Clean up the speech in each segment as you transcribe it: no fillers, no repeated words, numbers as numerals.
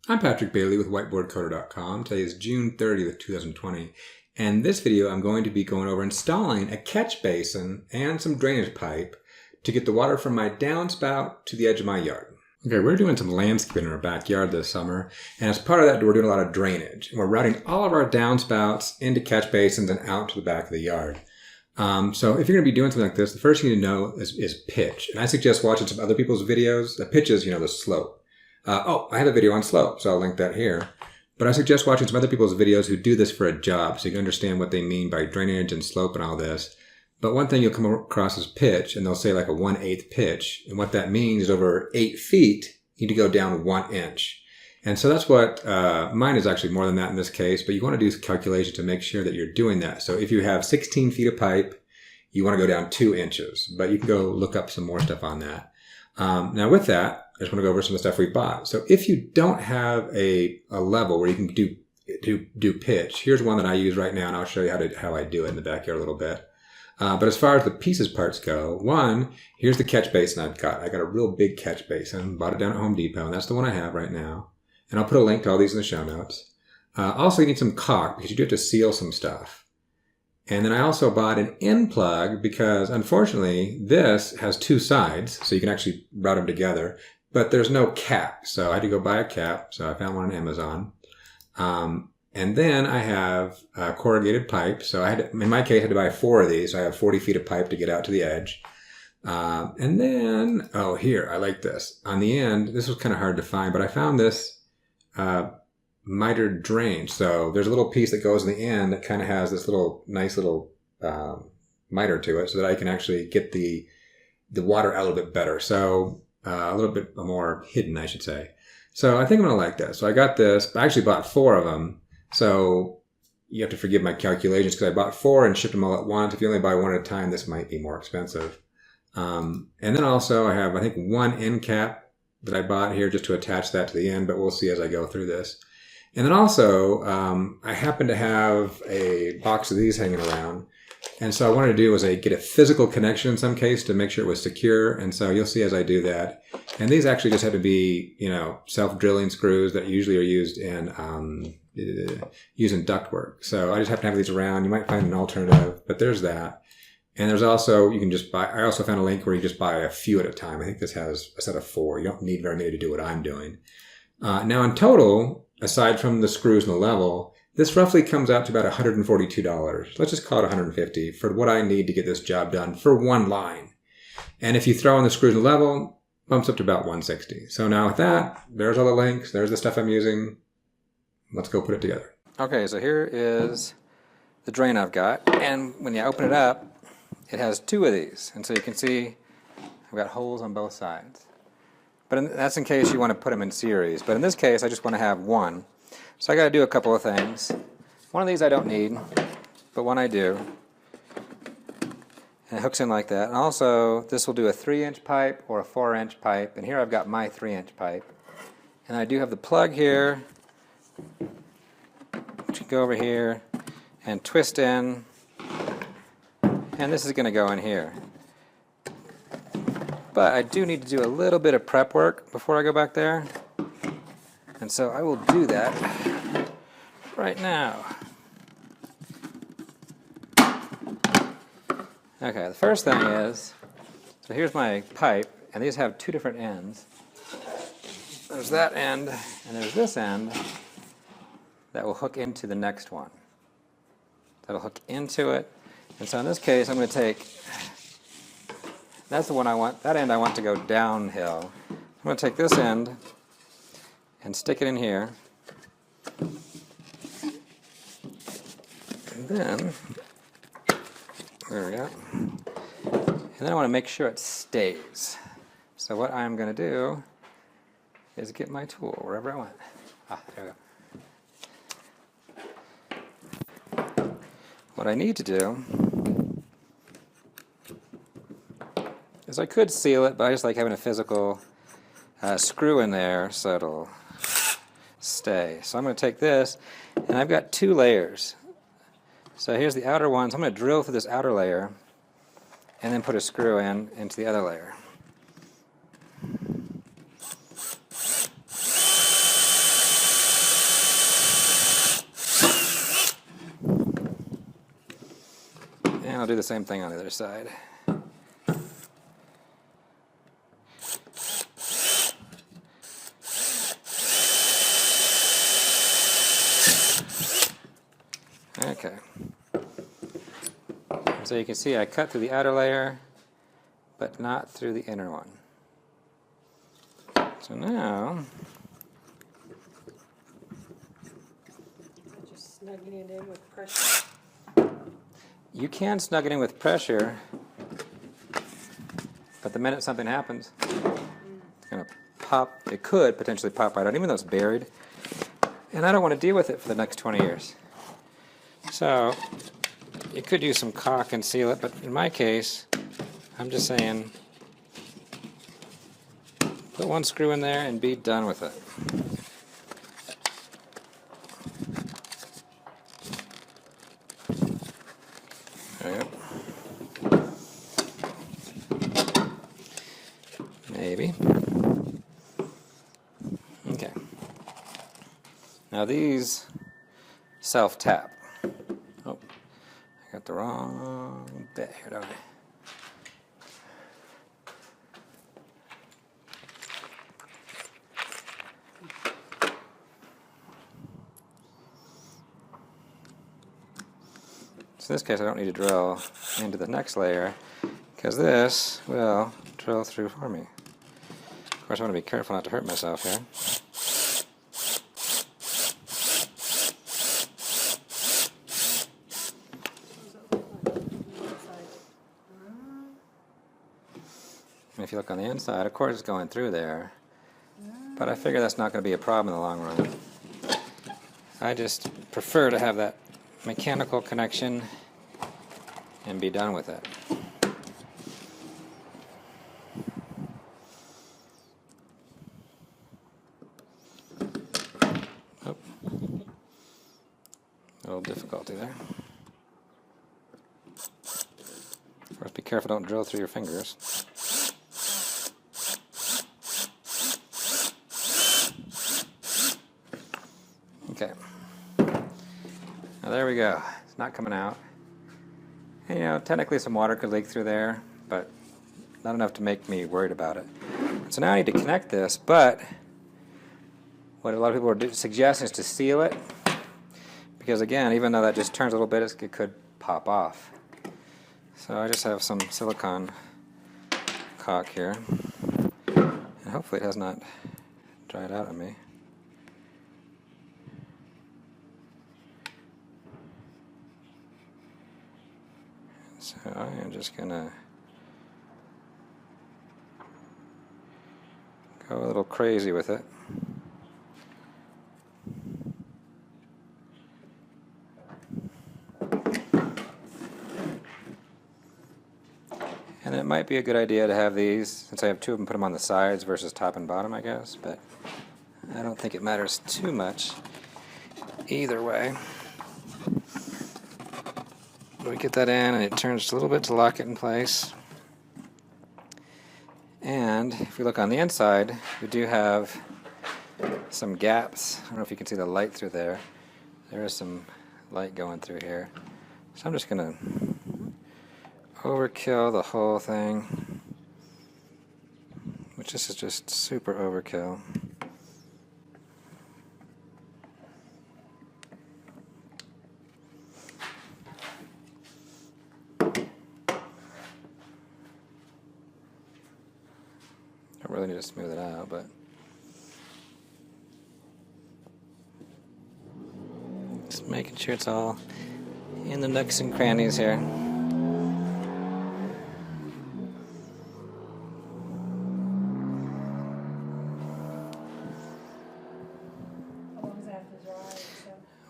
I'm Patrick Bailey with whiteboardcoder.com. Today is June 30th, 2020. And this video I'm going to be going over installing a catch basin and some drainage pipe to get the water from my downspout to the edge of my yard. Okay, we're doing some landscaping in our backyard this summer, and as part of that we're doing a lot of drainage. And we're routing all of our downspouts into catch basins and out to the back of the yard. So if you're going to be doing something like this, the first thing you need to know is pitch. And I suggest watching some other people's videos. The pitch is, the slope. I have a video on slope, so I'll link that here. But I suggest watching some other people's videos who do this for a job, so you can understand what they mean by drainage and slope and all this. But one thing you'll come across is pitch, and they'll say like a 1/8 pitch. And what that means is over 8 feet, you need to go down 1 inch. And so that's what, mine is actually more than that in this case, but you want to do calculations to make sure that you're doing that. So if you have 16 feet of pipe, you want to go down 2 inches, but you can go look up some more stuff on that. Now with that, I just want to go over some of the stuff we bought. So if you don't have a level where you can do pitch, here's one that I use right now, and I'll show you how I do it in the backyard a little bit. But as far as the pieces parts go, here's the catch basin I've got. I got a real big catch basin, bought it down at Home Depot, and that's the one I have right now. And I'll put a link to all these in the show notes. Also, you need some caulk because you do have to seal some stuff. And then I also bought an end plug because, unfortunately, this has 2 sides, so you can actually route them together. But there's no cap, so I had to go buy a cap. So I found one on Amazon. And then I have corrugated pipe. So in my case, I had to buy 4 of these. So I have 40 feet of pipe to get out to the edge. And then, here, I like this. On the end, this was kind of hard to find, but I found this mitered drain. So there's a little piece that goes in the end that kind of has this nice little miter to it so that I can actually get the water out a little bit better. So a little bit more hidden, I should say. So I think I'm going to like that. So I got this. I actually bought 4 of them. So you have to forgive my calculations because I bought 4 and shipped them all at once. If you only buy one at a time, this might be more expensive. And then also I have, I think, 1 end cap that I bought here just to attach that to the end, but we'll see as I go through this. And then also, I happen to have a box of these hanging around. And so I wanted to do was get a physical connection in some case to make sure it was secure. And so you'll see as I do that. And these actually just have to be, self-drilling screws that usually are used in ductwork. So I just happen to have these around. You might find an alternative, but there's that. And there's also, you can just buy, I also found a link where you just buy a few at a time. I think this has a set of 4. You don't need very many to do what I'm doing. Now in total, aside from the screws and the level, this roughly comes out to about $142. Let's just call it $150 for what I need to get this job done for 1 line. And if you throw in the screws and the level, bumps up to about $160. So now with that, there's all the links, there's the stuff I'm using. Let's go put it together. Okay, so here is the drain I've got. And when you open it up, it has 2 of these. And so you can see I've got holes on both sides. But that's in case you want to put them in series. But in this case, I just want to have 1. So I got to do a couple of things. One of these I don't need, but one I do. And it hooks in like that. And also, this will do a 3-inch pipe or a 4-inch pipe. And here I've got my 3-inch pipe. And I do have the plug here, which can go over here and twist in. And this is going to go in here. But I do need to do a little bit of prep work before I go back there. And so I will do that right now. Okay, the first thing is, so here's my pipe, and these have 2 different ends. There's that end, and there's this end that will hook into the next one. That'll hook into it. And so in this case, I'm going to take, that's the one I want, that end I want to go downhill. I'm going to take this end and stick it in here. And then, there we go. And then I want to make sure it stays. So what I'm going to do is get my tool wherever I want. There we go. What I need to do is I could seal it, but I just like having a physical screw in there so it'll stay. So I'm going to take this, and I've got 2 layers. So here's the outer one. So I'm going to drill through this outer layer and then put a screw into the other layer. I'll do the same thing on the other side. Okay. So you can see I cut through the outer layer, but not through the inner one. So now, just snugging it in with pressure. you can snug it in with pressure, but the minute something happens, it's going to pop. It could potentially pop right out, even though it's buried. And I don't want to deal with it for the next 20 years. So you could use some caulk and seal it, but in my case, I'm just saying, put one screw in there and be done with it. There you go. Maybe. Okay. Now these self-tap. Oh, I got the wrong bit here, don't I? So in this case, I don't need to drill into the next layer because this will drill through for me. Of course, I want to be careful not to hurt myself here. And if you look on the inside, of course it's going through there, but I figure that's not going to be a problem in the long run. I just prefer to have that mechanical connection and be done with it. Oh, a little difficulty there. Of course, be careful, don't drill through your fingers. Okay. Now there we go. It's not coming out. And, you know, technically some water could leak through there, but not enough to make me worried about it. So now I need to connect this, but what a lot of people are suggesting is to seal it, because again, even though that just turns a little bit, it could pop off. So I just have some silicone caulk here, and hopefully it has not dried out on me. So I am just going to go a little crazy with it. And it might be a good idea to have these, since I have two of them, put them on the sides versus top and bottom, I guess, but I don't think it matters too much either way. We get that in, and it turns just a little bit to lock it in place. And if we look on the inside, we do have some gaps. I don't know if you can see the light through there. There is some light going through here. So I'm just going to overkill the whole thing, which this is just super overkill. I really need to smooth it out, but just making sure it's all in the nooks and crannies here.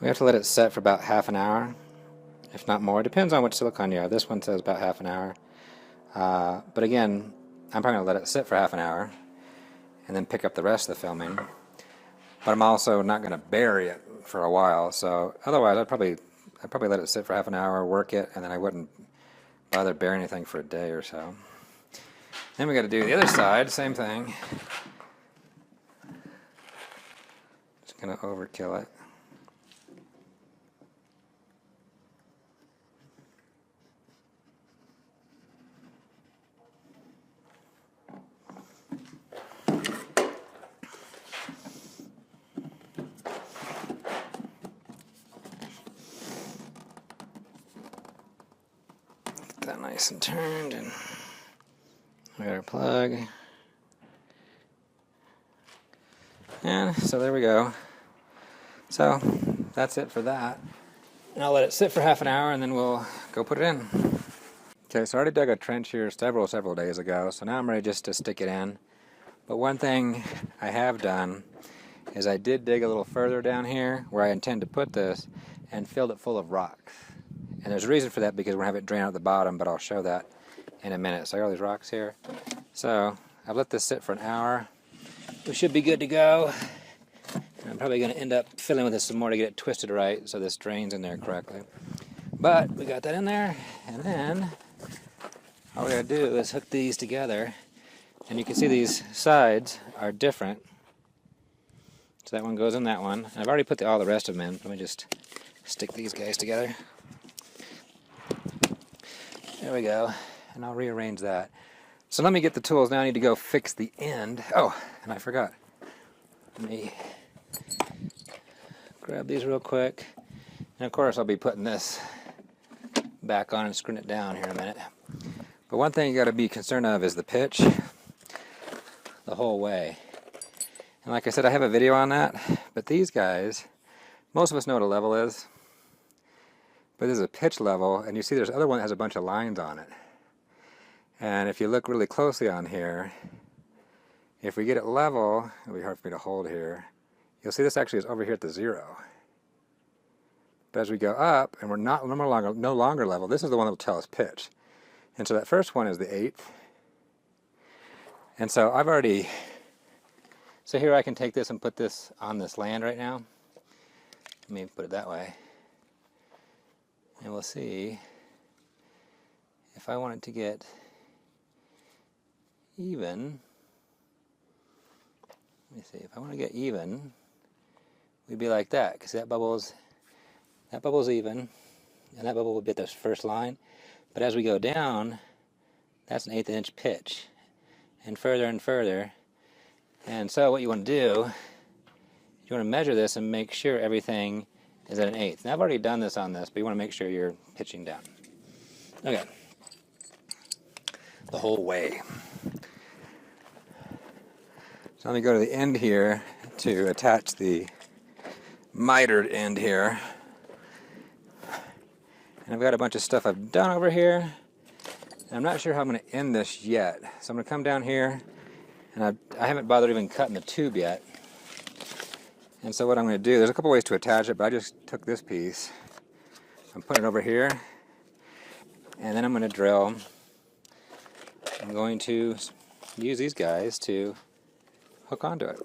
We have to let it set for about half an hour, if not more. It depends on which silicone you have. This one says about half an hour. But again, I'm probably going to let it sit for half an hour and then pick up the rest of the filming. But I'm also not going to bury it for a while, so otherwise I'd probably let it sit for half an hour, work it, and then I wouldn't bother burying anything for a day or so. Then we got to do the other side, same thing. Just going to overkill it. that nice and turned, and we got our plug. And so there we go. So that's it for that. And I'll let it sit for half an hour and then we'll go put it in. Okay, so I already dug a trench here several days ago, so now I'm ready just to stick it in. But one thing I have done is I did dig a little further down here where I intend to put this and filled it full of rocks. And there's a reason for that because we're going to have it drain out the bottom, but I'll show that in a minute. So I got all these rocks here. So I've let this sit for an hour. We should be good to go. And I'm probably going to end up filling with this some more to get it twisted right so this drains in there correctly. But we got that in there, and then all we got to do is hook these together. And you can see these sides are different. So that one goes in that one. I've already put all the rest of them in. Let me just stick these guys together. There we go. And I'll rearrange that. So let me get the tools. Now I need to go fix the end. Oh, and I forgot. Let me grab these real quick. And of course I'll be putting this back on and screwing it down here in a minute. But one thing you got to be concerned of is the pitch the whole way. And like I said, I have a video on that, but these guys, most of us know what a level is, but this is a pitch level, and you see there's other one that has a bunch of lines on it. And if you look really closely on here, if we get it level, it'll be hard for me to hold here, you'll see this actually is over here at the 0. But as we go up, and we're no longer level, this is the one that will tell us pitch. And so that first one is the 8th. And so I've already... So here I can take this and put this on this land right now. Let me put it that way. And we'll see if I want it to get even. Let me see, if I want to get even, we'd be like that, because that bubble's even, and that bubble would be at this first line. But as we go down, that's an 1/8 inch pitch, and further. And so what you want to do, you want to measure this and make sure everything is at an 1/8. Now I've already done this on this, but you want to make sure you're pitching down. Okay. The whole way. So let me go to the end here to attach the mitered end here. And I've got a bunch of stuff I've done over here. And I'm not sure how I'm going to end this yet. So I'm going to come down here. And I haven't bothered even cutting the tube yet. And so what I'm going to do, there's a couple ways to attach it, but I just took this piece. I'm putting it over here. And then I'm going to drill. I'm going to use these guys to hook onto it.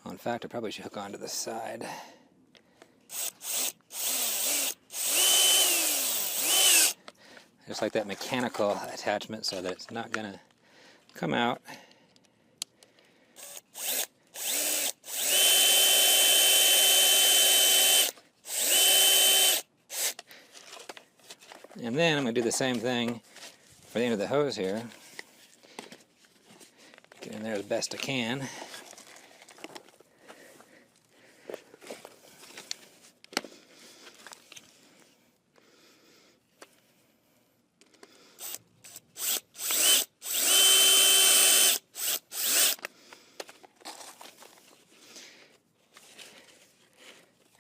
Well, in fact, I probably should hook onto the side. Just like that mechanical attachment so that it's not going to come out. And then I'm going to do the same thing for the end of the hose here. Get in there as best I can.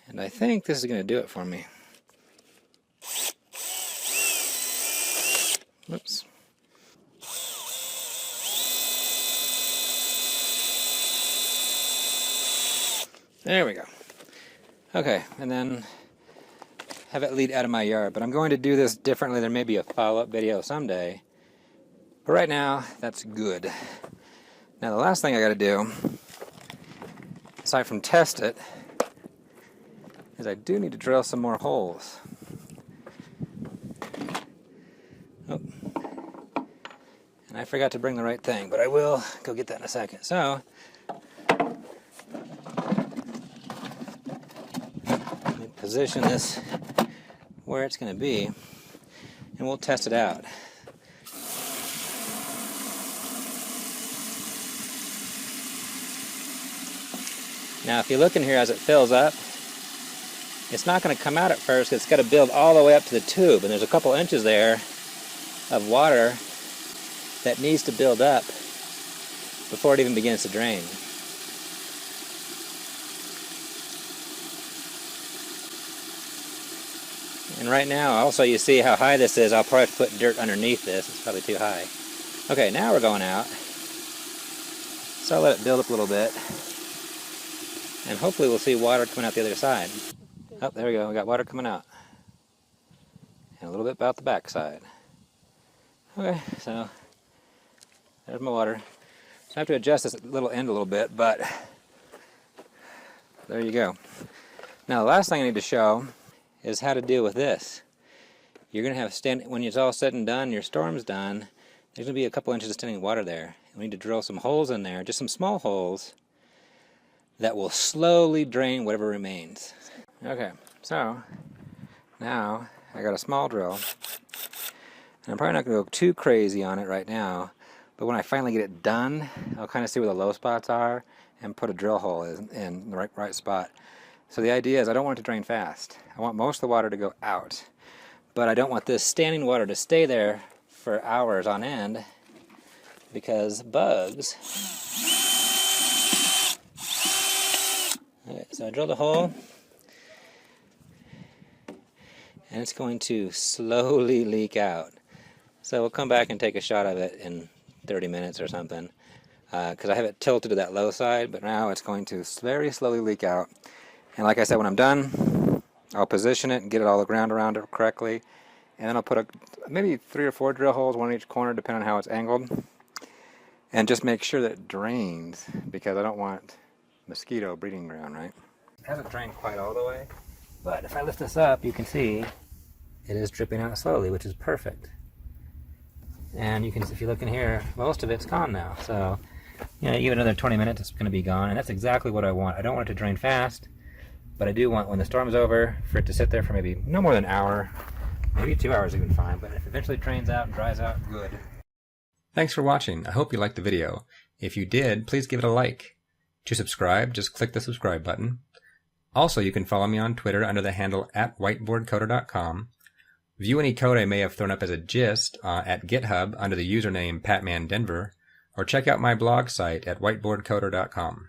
And I think this is going to do it for me. Whoops. There we go. Okay, and then have it lead out of my yard. But I'm going to do this differently. There may be a follow-up video someday. But right now, that's good. Now the last thing I got to do, aside from test it, is I do need to drill some more holes. Oh. And I forgot to bring the right thing, but I will go get that in a second. So, let me position this where it's going to be, and we'll test it out. Now, if you look in here as it fills up, it's not going to come out at first. It's got to build all the way up to the tube, and there's a couple inches there of water that needs to build up before it even begins to drain. And right now, also, you see how high this is. I'll probably have to put dirt underneath this. It's probably too high. Okay, now we're going out. So I'll let it build up a little bit. And hopefully we'll see water coming out the other side. Oh, there we go. We got water coming out. And a little bit about the back side. Okay, so there's my water. So I have to adjust this little end a little bit, but there you go. Now the last thing I need to show is how to deal with this. You're going to have when it's all said and done, your storm's done, there's going to be a couple inches of standing water there. We need to drill some holes in there, just some small holes that will slowly drain whatever remains. Okay, so now I got a small drill. And I'm probably not going to go too crazy on it right now, but when I finally get it done, I'll kind of see where the low spots are and put a drill hole in the right spot. So the idea is I don't want it to drain fast. I want most of the water to go out, but I don't want this standing water to stay there for hours on end because bugs. Okay, so I drilled a hole, and it's going to slowly leak out. So we'll come back and take a shot of it in 30 minutes or something, because I have it tilted to that low side, but now it's going to very slowly leak out. And like I said, when I'm done, I'll position it and get it all the ground around it correctly, and then I'll put maybe 3 or 4 drill holes, one in each corner, depending on how it's angled, and just make sure that it drains, because I don't want mosquito breeding ground, right? It hasn't drained quite all the way, but if I lift this up, you can see it is dripping out slowly, which is perfect. And you can, if you look in here, most of it's gone now. So, you know, you give it another 20 minutes, it's going to be gone, and that's exactly what I want. I don't want it to drain fast, but I do want, when the storm's over, for it to sit there for maybe no more than an hour, maybe 2 hours even fine, but if it eventually drains out and dries out, good. Thanks for watching. I hope you liked the video. If you did, please give it a like. To subscribe, just click the subscribe button. Also, you can follow me on Twitter under the handle @whiteboardcoder.com. View any code I may have thrown up as a gist at GitHub under the username PatmanDenver, or check out my blog site at whiteboardcoder.com.